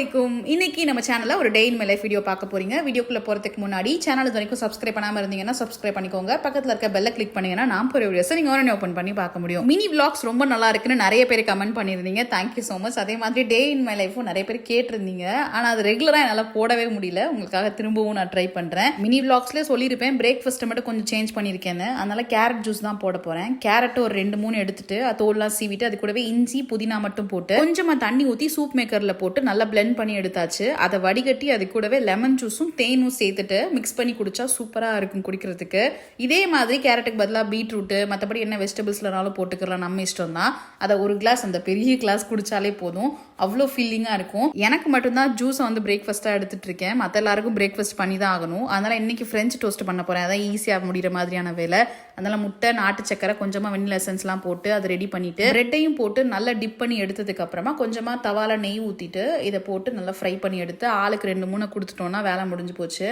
அலைக்கும். இன்னைக்கு நம்ம சேனல்ல ஒரு டே இன் மை லைஃப் வீடியோ பார்க்க போறீங்க. வீடியோக்குள்ள போறதுக்கு முன்னாடி சேனல் வரைக்கும் சப்ஸ்கிரைப் பண்ணாம இருந்தீங்கன்னா சப்ஸ்கிரைப் பண்ணிக்கோங்க. பக்கத்துல இருக்க பெல்ல கிளிக் பண்ணீங்கன்னா நான் போற வீடியோஸ் நீங்க உடனே ஓபன் பண்ணி பார்க்க முடியும். மினி vlogs ரொம்ப நல்லா இருக்குன்னு நிறைய பேர் கமெண்ட் பண்ணிருந்தீங்க. Thank you so much. அதே மாதிரி டே இன் மை லைஃபும் நிறைய பேர் கேட்டிருந்தீங்க. ஆனா அது ரெகுலரா என்னால போடவே முடியல. உங்களுக்காக திரும்பவும் நான் ட்ரை பண்றேன். மினி vlogsல சொல்லியிருப்பேன் பிரேக்ஃபாஸ்ட் மட்டும் கொஞ்சம் சேஞ்ச் பண்ணிருக்கேன். அதனால கேரட் ஜூஸ் தான் போட போறேன். கேரட் ஒரு 2-3 எடுத்துட்டு தோல்லாம் சீவிட்டு அது கூடவே இஞ்சி புதினா மட்டும் போட்டு கொஞ்சமா தண்ணி ஊத்தி சூப் மேக்கர்ல போட்டு நல்லா பிளெண்ட் பண்ணி எடுத்தாச்சு. அதை வடிகட்டி அது கூடவே லெமன் ஜூஸும் தேனும் சேர்த்துட்டு மிக்ஸ் பண்ணி குடிச்சா சூப்பரா இருக்கும் குடிக்கிறதுக்கு. இதே மாதிரி கேரட்டுக்கு பதிலாக பீட்ரூட் மற்றபடி என்ன வெஜிடபிள்ஸ்லனாலும் போட்டுக்கலாம், நம்ம இஷ்டம் தான். அதை ஒரு கிளாஸ் அந்த பெரிய கிளாஸ் குடிச்சாலே போதும், அவ்வளோ ஃபீலிங்கா இருக்கும். எனக்கு மட்டும்தான் ஜூஸை வந்து பிரேக்ஃபாஸ்டா எடுத்துட்டு இருக்கேன். மற்ற எல்லாருக்கும் பிரேக்ஃபாஸ்ட் பண்ணி தான் ஆகணும். அதனால இன்னைக்கு ஃப்ரெஞ்ச் டோஸ்ட் பண்ண போறேன். அதான் ஈஸியாக முடிகிற மாதிரியான வேலை. அதனால முட்டை, நாட்டு சக்கரை, கொஞ்சமா வெண்ணிலா எசன்ஸ்லாம் போட்டு அதை ரெடி பண்ணிட்டு பிரெட்டையும் போட்டு நல்லா டிப் பண்ணி எடுத்ததுக்கு அப்புறமா கொஞ்சமா தவால நெய் ஊத்திட்டு இதை போட்டு நல்லா ஃப்ரை பண்ணி எடுத்து ஆளுக்கு 2-3 கொடுத்துட்டோம்னா வேலை முடிஞ்சு போச்சு.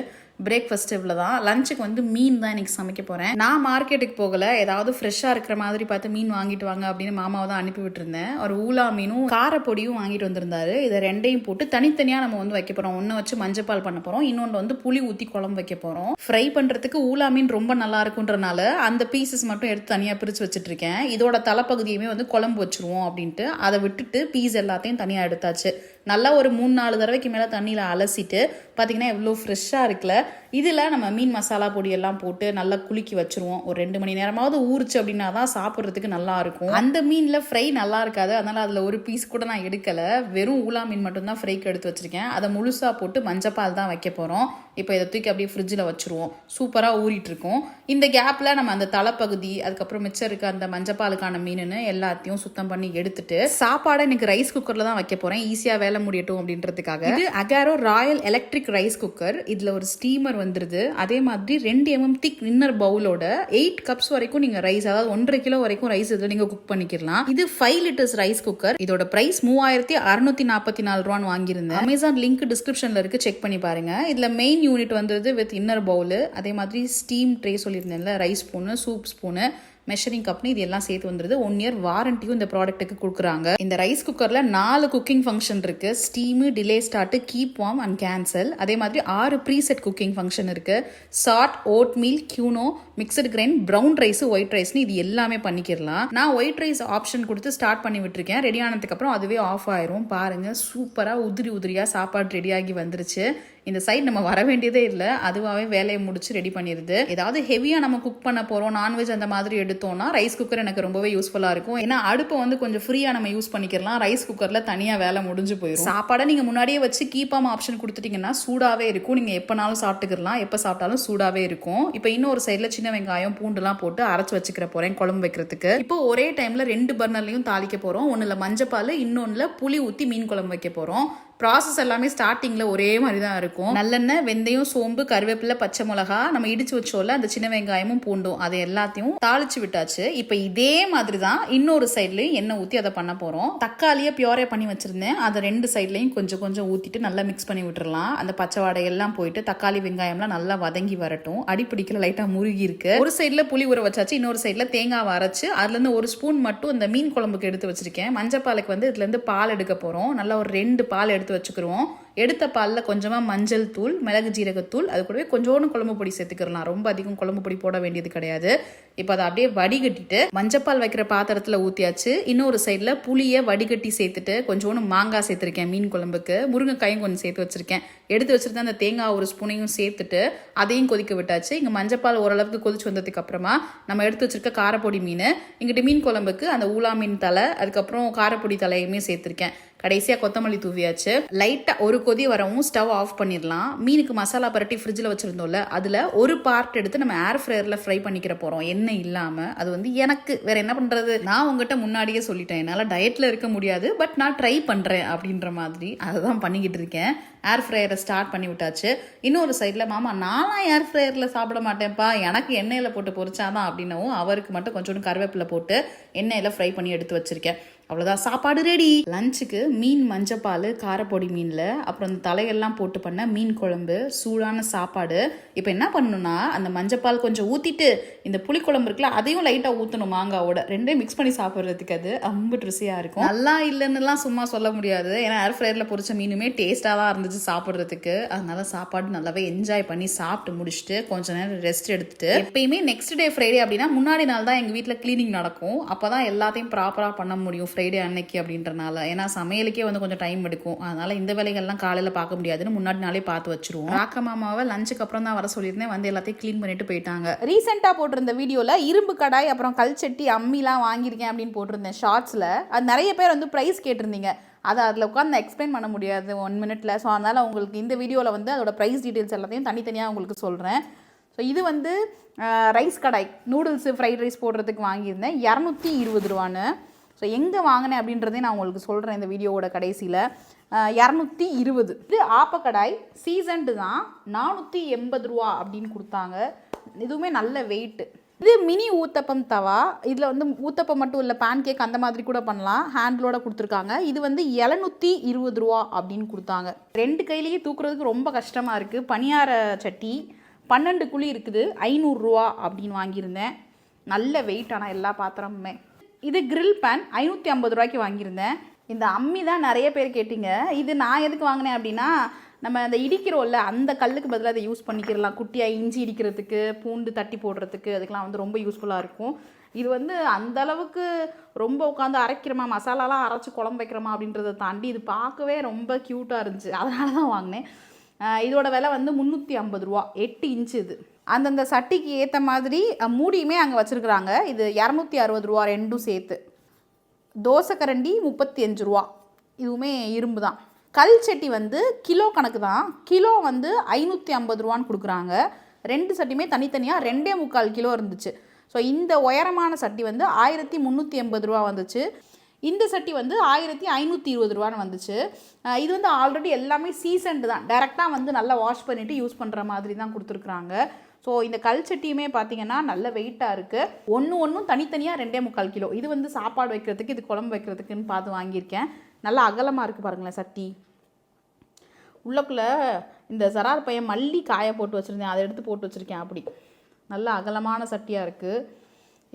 பிரேக்ஃபாஸ்ட் இவ்வளோதான். லஞ்சுக்கு வந்து மீன் தான் இன்னைக்கு சமைக்க போறேன். நான் மார்க்கெட்டுக்கு போகல, ஏதாவது ஃப்ரெஷ்ஷா இருக்கிற மாதிரி பார்த்து மீன் வாங்கிட்டு வாங்க அப்படின்னு மாமாவை தான் அனுப்பி விட்டுருந்தேன். ஒரு ஊலா மீனும் காரப்பொடியும் வாங்கிட்டு வந்திருந்தாரு. இதை ரெண்டையும் போட்டு தனித்தனியா நம்ம வந்து வைக்க போறோம். ஒன்னு வச்சு மஞ்சப்பால் பண்ண போறோம், இன்னொன்று வந்து புளி ஊத்தி குழம்பு வைக்க போறோம். ஃப்ரை பண்றதுக்கு ஊலா மீன் ரொம்ப நல்லா இருக்குன்றனால அந்த பீசஸ் மட்டும் எடுத்து தனியா பிரிச்சு வச்சுட்டு இருக்கேன். இதோட தலைப்பகுதியுமே வந்து குழம்பு வச்சிருவோம் அப்படின்ட்டு அதை விட்டுட்டு பீஸ் எல்லாத்தையும் தனியா எடுத்தாச்சு. நல்லா ஒரு 3-4 தடவைக்கு மேல தண்ணியில அலசிட்டு பாத்தீங்கன்னா எவ்வளோ ஃப்ரெஷ்ஷா இருக்குல்ல. இதுல நம்ம மீன் மசாலா பொடி எல்லாம் போட்டு நல்லா குலுக்கி வச்சிருவோம். ஒரு 2 மணி நேரமாவது ஊறிச்சு அப்படின்னா தான் சாப்பிட்றதுக்கு நல்லா இருக்கும். அந்த மீன்ல ஃப்ரை நல்லா இருக்காது, அதனால அதுல ஒரு பீஸ் கூட நான் எடுக்கல. வெறும் ஊலா மீன் மட்டும் தான் ஃப்ரைக்கு எடுத்து வச்சிருக்கேன். அதை முழுசா போட்டு மஞ்சப்பால் தான் வைக்க போறோம். இப்போ இதை தூக்கி அப்படியே ஃப்ரிட்ஜில் வச்சிருவோம். சூப்பரா ஊறிட்டு இருக்கும். இந்த கேப்ல நம்ம அந்த தலைப்பகுதி அதுக்கப்புறம் மிச்சம் இருக்க அந்த மஞ்சப்பாலுக்கான மீனுன்னு எல்லாத்தையும் சுத்தம் பண்ணி எடுத்துட்டு சாப்பாடை எனக்கு ரைஸ் குக்கர்ல தான் வைக்க போறேன். ஈஸியா வேலை முடியட்டும் அப்படின்றதுக்காக. இது Agaro Royal electric rice cooker. இதுல ஒரு ஸ்டீமர் வந்துருது. அதே மாதிரி 2 mm திக் இன்னர் பவுலோட 8 கப்ஸ் வரைக்கும் நீங்க ரைஸ், அதாவது 1.5 கிலோ வரைக்கும் ரைஸ் இதுல நீங்க குக் பண்ணிக்கலாம். இது 5 லிட்டர்ஸ் ரைஸ் குக்கர். இதோட பிரைஸ் 3644 ரூபான்னு வாங்கியிருந்தேன். அமேசான் லிங்க் டிஸ்கிரிப்ஷன்ல இருக்கு, செக் பண்ணி பாருங்க. இதுல மெயின் யூனிட் வந்தது வித் இன்னர் பவுல், அதே மாதிரி ஸ்டீம் ட்ரே சொல்லியிருந்தேன்ல, rice spoon, soup spoon, measuring கப்னு இது எல்லாம் சேர்த்து வந்துருது. 1 இயர் வாரண்டியும் இந்த ப்ராடக்ட்டுக்கு கொடுக்குறாங்க. இந்த ரைஸ் குக்கர்ல 4 குக்கிங் ஃபங்க்ஷன் இருக்கு. Steam, delay start, keep warm and cancel. அதே மாதிரி 6 ப்ரீசெட் குக்கிங் ஃபங்க்ஷன் இருக்கு. சாட், oat meal, quinoa, mixed grain, brown rice, white ரைஸ்னு இது எல்லாமே பண்ணிக்கலாம். நான் ஒயிட் ரைஸ் ஆப்ஷன் கொடுத்து ஸ்டார்ட் பண்ணி விட்டுருக்கேன். ரெடி ஆனதுக்கு அப்புறம் அதுவே ஆஃப் ஆயிரும். பாருங்க சூப்பரா உதிரி உதிரியா சாப்பாடு ரெடி ஆகி வந்துருச்சு. இந்த சைடு நம்ம வர வேண்டியதே இல்லை, அதுவாகவே வேலையை முடிச்சு ரெடி பண்ணிடுது. ஏதாவது ஹெவியா நம்ம குக் பண்ண போறோம், நான்வெஜ் அந்த மாதிரி எடுத்தோம்னா ரைஸ் குக்கர் எனக்கு ரொம்பவே யூஸ்ஃபுல்லா இருக்கும். ஏன்னா அடுப்பை வந்து கொஞ்சம் ஃப்ரீயா நம்ம யூஸ் பண்ணிக்கலாம். ரைஸ் குக்கர்ல தனியா வேலை முடிஞ்சு போயிடும். சாப்பாடை நீங்க முன்னாடியே வச்சு கீப்பாம ஆப்ஷன் கொடுத்துட்டீங்கன்னா சூடாவே இருக்கும். நீங்க எப்பனாலும் சாப்பிட்டுக்கலாம், எப்ப சாப்பிட்டாலும் சூடாவே இருக்கும். இப்போ இன்னொரு சைட்ல சின்ன வெங்காயம், பூண்டுலாம் போட்டு அரைச்சு வச்சுக்கிற போறேன் குழம்பு வைக்கிறதுக்கு. இப்போ ஒரே டைம்ல 2 பர்னர்லயும் தாளிக்க போறோம். ஒண்ணுல மஞ்சப்பால், இன்னொன்னுல புளி ஊத்தி மீன் குழம்பு வைக்க போறோம். ப்ராசஸ் எல்லாமே ஸ்டார்டிங்ல ஒரே மாதிரி தான் இருக்கும். நல்லெண்ணெய், வெந்தயம், சோம்பு, கருவேப்பிலை, பச்சை மிளகா, நம்ம இடிச்சு வச்சோம்ல அந்த சின்ன வெங்காயமும் பூண்டும், அதை எல்லாத்தையும் தாளிச்சு விட்டாச்சு. இப்போ இதே மாதிரி தான் இன்னொரு சைட்லயும் எண்ணெய் ஊத்தி அதை பண்ண போறோம். தக்காளியை பியூரே பண்ணி வச்சிருந்தேன், அதை 2 சைட்லயும் கொஞ்சம் கொஞ்சம் ஊத்திட்டு நல்லா மிக்ஸ் பண்ணி விட்டுறலாம். அந்த பச்சை வாடை எல்லாம் போயிட்டு தக்காளி வெங்காயம்லாம் நல்லா வதங்கி வரட்டும். அடிப்பிடிக்கல, லைட்டா முருகி இருக்கு. ஒரு சைட்ல புளி ஊற வச்சாச்சு, இன்னொரு சைட்ல தேங்காய் அரைச்சு அதுல இருந்து 1 ஸ்பூன் மட்டும் இந்த மீன் குழம்புக்கு எடுத்து வச்சிருக்கேன். மஞ்சப்பாலுக்கு வந்து இதுல இருந்து பால் எடுக்க போறோம். நல்லா ஒரு 2 பால் எடுத்து வச்சுக்கிறோம். எடுத்த பாலில் கொஞ்சமா மஞ்சள் தூள், மிளகு ஜீரகத்தூள், அது கூடவே கொஞ்சோண்டு குழம்பு பொடி சேர்த்துக்கலாம். ரொம்ப அதிகம் குழம்பு பொடி போட வேண்டியது கிடையாது. இப்போ அதை அப்படியே வடிகட்டிட்டு மஞ்சப்பால் வைக்கிற பாத்திரத்தில் ஊற்றியாச்சு. இன்னொரு சைடில் புளியை வடிகட்டி சேர்த்துட்டு கொஞ்சோண்டு மாங்காய் சேர்த்துருக்கேன். மீன் குழம்புக்கு முருங்கைக்காயும் கொஞ்சம் சேர்த்து வச்சிருக்கேன். எடுத்து வச்சிருந்தேன் அந்த தேங்காய் 1 ஸ்பூனையும் சேர்த்துட்டு அதையும் கொதிக்க விட்டாச்சு. இங்கே மஞ்சப்பால் ஓரளவுக்கு கொதிச்சு வந்ததுக்கு அப்புறமா நம்ம எடுத்து வச்சிருக்க காரப்பொடி மீன், இங்கிட்ட மீன் குழம்புக்கு அந்த ஊலா மீன் தலை, அதுக்கப்புறம் காரப்பொடி தலையுமே சேர்த்துருக்கேன். கடைசியா கொத்தமல்லி தூவியாச்சு. லைட்டா ஒரு கொதி வரவும் ஸ்டவ் ஆஃப் பண்ணிடலாம். மீனுக்கு மசாலா பரட்டி ஃப்ரிட்ஜில் வச்சிருந்தோம்ல, அதுல ஒரு பார்ட் எடுத்து நம்ம ஏர் ஃப்ரையர்ல ஃப்ரை பண்ணிக்கிற போறோம், எண்ணெய் இல்லாம. அது வந்து எனக்கு வேற என்ன பண்றது, நான் உங்ககிட்ட முன்னாடியே சொல்லிட்டேன் என்னால டயட்ல இருக்க முடியாது, பட் நான் ட்ரை பண்றேன் அப்படின்ற மாதிரி அதுதான் பண்ணிக்கிட்டு இருக்கேன். ஏர் ஃப்ரையரை ஸ்டார்ட் பண்ணி விட்டாச்சு. இன்னொரு சைட்ல மாமா நானா ஏர் ஃப்ரையர்ல சாப்பிட மாட்டேன்ப்பா, எனக்கு எண்ணெயில போட்டு பொரிச்சாதான் அப்படின்னவும் அவருக்கு மட்டும் கொஞ்சோண்டு கருவேப்பிலை போட்டு எண்ணெயில ஃப்ரை பண்ணி எடுத்து வச்சிருக்கேன். அவ்வளோதான், சாப்பாடு ரெடி. லஞ்சுக்கு மீன் மஞ்சப்பால் காரப்பொடி மீனில், அப்புறம் அந்த தலையெல்லாம் போட்டு பண்ண மீன் குழம்பு, சூடான சாப்பாடு. இப்போ என்ன பண்ணணும்னா அந்த மஞ்சப்பால் கொஞ்சம் ஊற்றிட்டு இந்த புளிக்குழம்பு இருக்குல்ல அதையும் லைட்டாக ஊற்றணும் மாங்காவோட, ரெண்டையும் மிக்ஸ் பண்ணி சாப்பிட்றதுக்கு அது ரொம்ப ருசியாக இருக்கும். நல்லா இல்லைன்னுலாம் சும்மா சொல்ல முடியாது, ஏன்னா ஏர் ஃப்ரையரில் பொரிச்ச மீனுமே டேஸ்ட்டாக தான் இருந்துச்சு சாப்பிட்றதுக்கு. அதனால சாப்பாடு நல்லாவே என்ஜாய் பண்ணி சாப்பிட்டு முடிச்சுட்டு கொஞ்ச நேரம் ரெஸ்ட் எடுத்துட்டு, எப்பயுமே நெக்ஸ்ட் டே ஃப்ரைடே அப்படின்னா முன்னாடி நாள் தான் எங்கள் வீட்டில் கிளீனிங் நடக்கும். அப்போ தான் எல்லாத்தையும் ப்ராப்பராக பண்ண முடியும் ஃப்ரைடே அன்னைக்கு அப்படின்றனால. ஏன்னா சமையலுக்கே வந்து கொஞ்சம் டைம் எடுக்கும், அதனால இந்த வேலைகள்லாம் காலையில் பார்க்க முடியாதுன்னு முன்னாடி நாளே பார்த்து வச்சிருவோம். ராக்க மாமாவை லஞ்சுக்கு அப்புறம் தான் வர சொல்லியிருந்தேன், வந்து எல்லாத்தையும் க்ளீன் பண்ணிட்டு போயிட்டாங்க. ரீசெண்டாக போட்டிருந்த வீடியோவில் இரும்பு கடாய் அப்புறம் கல்ச்சட்டி அம்மிலாம் வாங்கியிருக்கேன் அப்படின்னு போட்டிருந்தேன் ஷார்ட்ஸில். அது நிறைய பேர் வந்து ப்ரைஸ் கேட்டிருந்தீங்க, அதை அதில் உட்காந்து எக்ஸ்பிளைன் பண்ண முடியாது 1 மினிட்ல. ஸோ அதனால் உங்களுக்கு இந்த வீடியோவில் வந்து அதோட ப்ரைஸ் டீட்டெயில்ஸ் எல்லாத்தையும் தனித்தனியாக உங்களுக்கு சொல்கிறேன். ஸோ இது வந்து ரைஸ் கடாய், நூடுல்ஸு ஃப்ரைட் ரைஸ் போடுறதுக்கு வாங்கியிருந்தேன், 220 ரூபான்னு. ஸோ எங்கே வாங்கினேன் அப்படின்றதையும் நான் உங்களுக்கு சொல்கிறேன் இந்த வீடியோவோட கடைசியில். 220. இது ஆப்பக்கடாய் சீசன்டு தான், 480 ரூபா அப்படின்னு கொடுத்தாங்க. இதுவுமே நல்ல வெயிட்டு. இது மினி ஊத்தப்பம் தவா, இதில் வந்து ஊத்தப்பம் மட்டும் இல்லை, பேன் கேக் அந்த மாதிரி கூட பண்ணலாம், ஹேண்டிலோட கொடுத்துருக்காங்க. இது வந்து 720 ரூபா அப்படின்னு கொடுத்தாங்க. 2 கையிலேயே தூக்குறதுக்கு ரொம்ப கஷ்டமாக இருக்குது. பனியார சட்டி 12 குழி இருக்குது, 500 ரூபா அப்படின்னு வாங்கியிருந்தேன். நல்ல வெயிட் ஆனால் எல்லா பாத்திரமுமே. இது கிரில் பேன் 550 ரூபாய்க்கு வாங்கியிருந்தேன். இந்த அம்மி தான் நிறைய பேர் கேட்டிங்க. இது நான் எதுக்கு வாங்கினேன் அப்படின்னா, நம்ம அந்த இடிக்கிறோம்ல அந்த கல்லுக்கு பதிலாக அதை யூஸ் பண்ணிக்கிறலாம். குட்டியாக இஞ்சி இடிக்கிறதுக்கு, பூண்டு தட்டி போடுறதுக்கு, அதுக்கெலாம் வந்து ரொம்ப யூஸ்ஃபுல்லாக இருக்கும். இது வந்து அந்த அளவுக்கு ரொம்ப உட்காந்து அரைக்கிறோமா, மசாலாலாம் அரைச்சி குழம்பு வைக்கிறோமா அப்படின்றத தாண்டி இது பார்க்கவே ரொம்ப க்யூட்டாக இருந்துச்சு, அதனால தான் வாங்கினேன். இதோட விலை வந்து 350 ரூபா, 8 இன்ச்சு. இது அந்தந்த சட்டிக்கு ஏற்ற மாதிரி மூடியுமே அங்கே வச்சுருக்குறாங்க. இது 260 ரூபா ரெண்டும் சேர்த்து. தோசை கரண்டி 35 ரூபா, இதுவுமே இரும்பு தான். கல் சட்டி வந்து கிலோ கணக்கு தான், கிலோ வந்து 550 ரூபான்னு கொடுக்குறாங்க. 2 சட்டியுமே தனித்தனியாக 2.25 கிலோ இருந்துச்சு. ஸோ இந்த உயரமான சட்டி வந்து 1380 ரூபா வந்துச்சு. இந்த சட்டி வந்து 1520 ரூபான்னு வந்துச்சு. இது வந்து ஆல்ரெடி எல்லாமே சீசன்டு தான், டைரெக்டாக வந்து நல்லா வாஷ் பண்ணிவிட்டு யூஸ் பண்ணுற மாதிரி தான் கொடுத்துருக்குறாங்க. ஸோ இந்த கல் சட்டியுமே பார்த்தீங்கன்னா நல்ல வெயிட்டாக இருக்குது. ஒன்றும் தனித்தனியாக 2.25 கிலோ. இது வந்து சாப்பாடு வைக்கிறதுக்கு, இது குழம்பு வைக்கிறதுக்குன்னு பார்த்து வாங்கியிருக்கேன். நல்லா அகலமாக இருக்குது பாருங்களேன் சட்டி. உள்ளக்குள்ளே இந்த சரார் பையன் மல்லி காய போட்டு வச்சுருந்தேன், அதை எடுத்து போட்டு வச்சுருக்கேன். அப்படி நல்ல அகலமான சட்டியாக இருக்குது.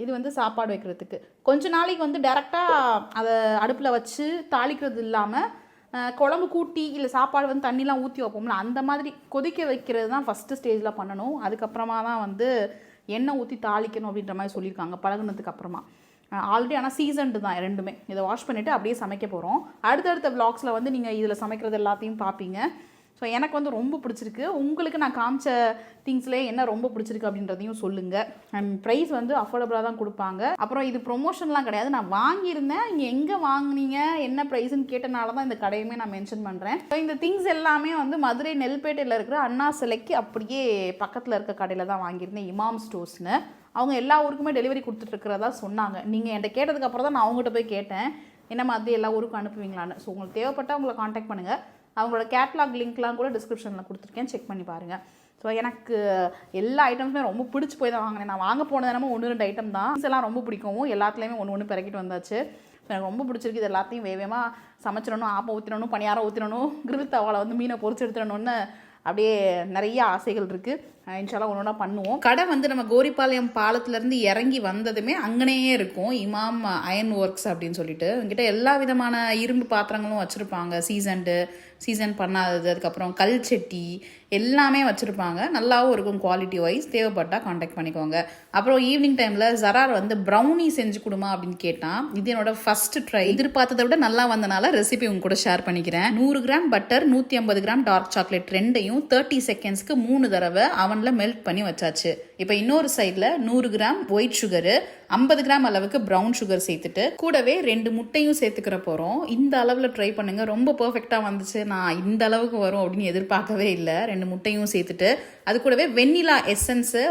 இது வந்து சாப்பாடு வைக்கிறதுக்கு. கொஞ்ச நாளைக்கு வந்து டேரெக்டாக அதை அடுப்பில் வச்சு தாளிக்கிறது இல்லாமல் குழம்பு கூட்டி இல்லை சாப்பாடு வந்து தண்ணிலாம் ஊற்றி வைப்போம்ல, அந்த மாதிரி கொதிக்க வைக்கிறது தான் ஃபஸ்ட்டு ஸ்டேஜில் பண்ணணும். அதுக்கப்புறமா தான் வந்து எண்ணெய் ஊற்றி தாளிக்கணும் அப்படின்ற மாதிரி சொல்லியிருக்காங்க பழகுனதுக்கு அப்புறமா. ஆல்ரெடி ஆனால் சீசன்டு தான் ரெண்டுமே. இதை வாஷ் பண்ணிவிட்டு அப்படியே சமைக்க போகிறோம். அடுத்தடுத்த விளாக்ஸில் வந்து நீங்கள் இதில் சமைக்கிறது எல்லாத்தையும் பார்ப்பீங்க. ஸோ எனக்கு வந்து ரொம்ப பிடிச்சிருக்கு. உங்களுக்கு நான் காமிச்ச திங்ஸ்லேயே என்ன ரொம்ப பிடிச்சிருக்கு அப்படின்றதையும் சொல்லுங்கள். அண்ட் ப்ரைஸ் வந்து அஃபோர்டபுளாக தான் கொடுப்பாங்க. அப்புறம் இது ப்ரொமோஷன்லாம் கிடையாது, நான் வாங்கியிருந்தேன். இங்கே எங்கே வாங்கினீங்க என்ன ப்ரைஸ்ன்னு கேட்டனால தான் இந்த கடையுமே நான் மென்ஷன் பண்ணுறேன். ஸோ இந்த திங்ஸ் எல்லாமே வந்து மதுரை நெல்பேட்டையில் இருக்கிற அண்ணா சிலைக்கு அப்படியே பக்கத்தில் இருக்க கடையில் தான் வாங்கியிருந்தேன், இமாம் ஸ்டோர்ஸ்னு. அவங்க எல்லா ஊருக்குமே டெலிவரி கொடுத்துட்ருக்கிறதா சொன்னாங்க. நீங்கள் என்கிட்ட கேட்டதுக்கப்புறம் தான் நான் அவங்ககிட்ட போய் கேட்டேன், என்ன மாதிரி எல்லா ஊருக்கும் அனுப்புவீங்களான்னு. ஸோ உங்களுக்கு தேவைப்பட்டால் உங்களை காண்டாக்ட் பண்ணுங்கள். அவங்களோட கேட்லாக் லிங்க்லாம் கூட டிஸ்கிரிப்ஷனில் கொடுத்துருக்கேன், செக் பண்ணி பாருங்கள். ஸோ எனக்கு எல்லா ஐட்டம்ஸுமே ரொம்ப பிடிச்சி போய் தான் வாங்கினேன். நான் வாங்க போனது என்னமோ 1-2 ஐட்டம் தான். இதெல்லாம் ரொம்ப பிடிக்கும், எல்லாத்துலேயுமே ஒன்று பிறக்கிட்டு வந்தாச்சு. ஸோ எனக்கு ரொம்ப பிடிச்சிருக்கு. இது எல்லாத்தையும் வேகமாக சமைச்சிடணும், ஆப்பம் ஊற்றிடணும், பணியாரம் ஊற்றிடணும், கிரில் தவாவில் வந்து மீனை பொரிச்சு எடுத்துடணும்னு அப்படியே நிறைய ஆசைகள் இருக்குது. இன்ஷால்லாம் ஒன்று ஒன்றா பண்ணுவோம். கடை வந்து நம்ம கோரிப்பாளையம் பாலத்துலேருந்து இறங்கி வந்ததுமே அங்கனையே இருக்கும், இமாம் அயன் ஒர்க்ஸ் அப்படின்னு சொல்லிட்டு. இவங்ககிட்ட எல்லா விதமான இரும்பு பாத்திரங்களும் வச்சுருப்பாங்க, சீசன் பண்ணாதது, அதுக்கப்புறம் கல் சட்டி எல்லாமே வச்சுருப்பாங்க. நல்லாவும் இருக்கும் குவாலிட்டி வைஸ். தேவைப்பட்டால் காண்டாக்ட் பண்ணிக்கோங்க. அப்புறம் ஈவினிங் டைமில் ஜரார் வந்து ப்ரௌனி செஞ்சு கொடுமா அப்படின்னு கேட்டான். இது என்னோட ஃபர்ஸ்ட் ட்ரை. எதிர்பார்த்ததை விட நல்லா வந்தனால ரெசிபி உங்க கூட ஷேர் பண்ணிக்கிறேன். 100 gram butter, 150 gram dark chocolate ரெண்டையும் 30 செகண்ட்ஸ்க்கு 3 தடவை அவனில் மெல்ட் பண்ணி வச்சாச்சு. இப்போ இன்னொரு சைடில் 100 கிராம் ஒயிட் சுகரு, 50 கிராம் அளவுக்கு ப்ரௌன் சுகர் சேர்த்துட்டு கூடவே 2 முட்டையும் சேர்த்துக்கிற போகிறோம். இந்த அளவில் ட்ரை பண்ணுங்க, ரொம்ப பர்ஃபெக்டாக வந்துச்சு. நான் இந்த அளவுக்கு வரும் அப்படின்னு எதிர்பார்க்கவே இல்லை. 2 முட்டையும் சேர்த்துட்டு அது கூடவே வெண்ணிலா எசன்ஸு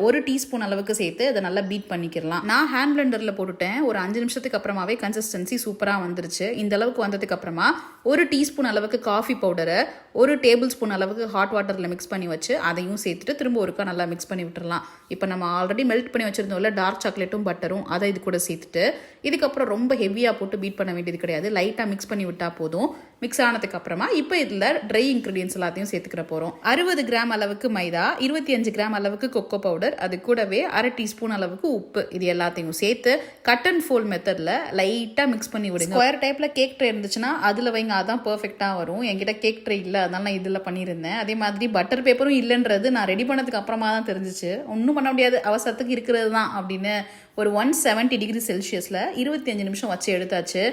ஒரு டீஸ்பூன் அளவுக்கு சேர்த்து அதை நல்லா பீட் பண்ணிக்கிறலாம். நான் ஹேண்ட் பிளெண்டரில் போட்டுட்டேன். ஒரு 5 நிமிஷத்துக்கு அப்புறமாவே கன்சிஸ்டன்சி சூப்பராக வந்துருச்சு. இந்த அளவுக்கு வந்ததுக்கு அப்புறமா 1 டீஸ்பூன் அளவுக்கு காஃபி பவுடரை 1 டேபிள் ஸ்பூன் அளவுக்கு ஹாட் வாட்டரில் மிக்ஸ் பண்ணி வச்சு அதையும் சேர்த்துட்டு திரும்ப ஒருக்கா நல்லா மிக்ஸ் பண்ணி விட்டுறலாம். தான். இப்போ நம்ம ஆல்ரெடி மெல்ட் பண்ணி வச்சுருந்தோம்ல டார்க் சாக்லேட்டும் பட்டரும், அதை இது கூட சேர்த்துட்டு இதுக்கப்புறம் ரொம்ப ஹெவியாக போட்டு பீட் பண்ண வேண்டியது கிடையாது. லைட்டாக மிக்ஸ் பண்ணி விட்டால் போதும். மிக்ஸ் ஆனதுக்கு அப்புறமா இப்போ இதில் ட்ரை இன்க்ரீடியன்ஸ் எல்லாத்தையும் சேர்த்துக்கிற போகிறோம். 60 கிராம் அளவுக்கு மைதா, 25 கிராம் அளவுக்கு கொக்கோ பவுடர், அது கூடவே 1/2 டீஸ்பூன் அளவுக்கு உப்பு, இது எல்லாத்தையும் சேர்த்து கட் அண்ட் ஃபோல்ட் மெத்தடில் லைட்டாக மிக்ஸ் பண்ணி விடுங்க. ஸ்கொயர் டைப்பில் கேக் ட்ரே இருந்துச்சுன்னா அதில் வைங்க, அதான் பர்ஃபெக்டாக வரும். என்கிட்ட கேக் ட்ரே இல்லை, அதனால நான் இதில் பண்ணியிருந்தேன். அதே மாதிரி பட்டர் பேப்பரும் இல்லைன்றது நான் ரெடி பண்ணதுக்கு அப்புறமா தான் தெரிஞ்சிச்சு. ஒன்றும் பண்ண முடியாது, அவசரத்துக்கு இருக்கிறது தான் அப்படின்னு ஒரு 170 டிகிரி செல்சியஸில் 25 நிமிஷம் வச்சு எடுத்தாச்சு.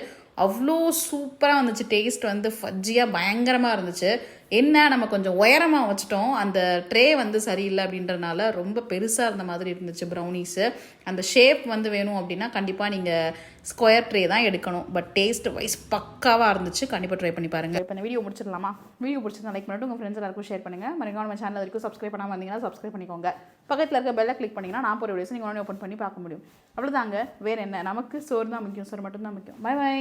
அவ்வளோ சூப்பராக வந்துச்சு. டேஸ்ட் வந்து ஃபஜ்ஜியாக பயங்கரமாக இருந்துச்சு. என்ன நம்ம கொஞ்சம் உயரமாக வச்சுட்டோம், அந்த ட்ரே வந்து சரியில்லை அப்படின்றனால ரொம்ப பெருசாக இருந்த மாதிரி இருந்துச்சு ப்ரௌனீஸு. அந்த ஷேப் வந்து வேணும் அப்படின்னா கண்டிப்பாக நீங்கள் ஸ்கொயர் ட்ரே தான் எடுக்கணும். பட் டேஸ்ட் வைஸ் பக்காவாக இருந்துச்சு. கண்டிப்பாக ட்ரை பண்ணி பாருங்கள். இப்போ இந்த வீடியோ முடிச்சிடலாமா? வீடியோ பிடிச்சிருந்தா லைக் பண்ணிட்டு உங்கள் ஃப்ரெண்ட்ஸ் எல்லாருக்கும் ஷேர் பண்ணுங்கள். மறக்காம நம்ம சேனல் வரைக்கும் சப்ஸ்கிரைப் பண்ணாமல் வந்தீங்கன்னா சப்ஸ்கிரைப் பண்ணிக்கோங்க. பக்கத்தில் இருக்க பெல்லை கிளிக் பண்ணிங்கன்னா நான் போகிற வீடியோஸ் நீங்கள் உடனே ஓப்பன் பண்ணி பார்க்க முடியும். அவ்வளோதாங்க, வேறு என்ன, நமக்கு சோறு தான் முக்கியம், சோறு மட்டும் தான் முக்கியம். Bye by.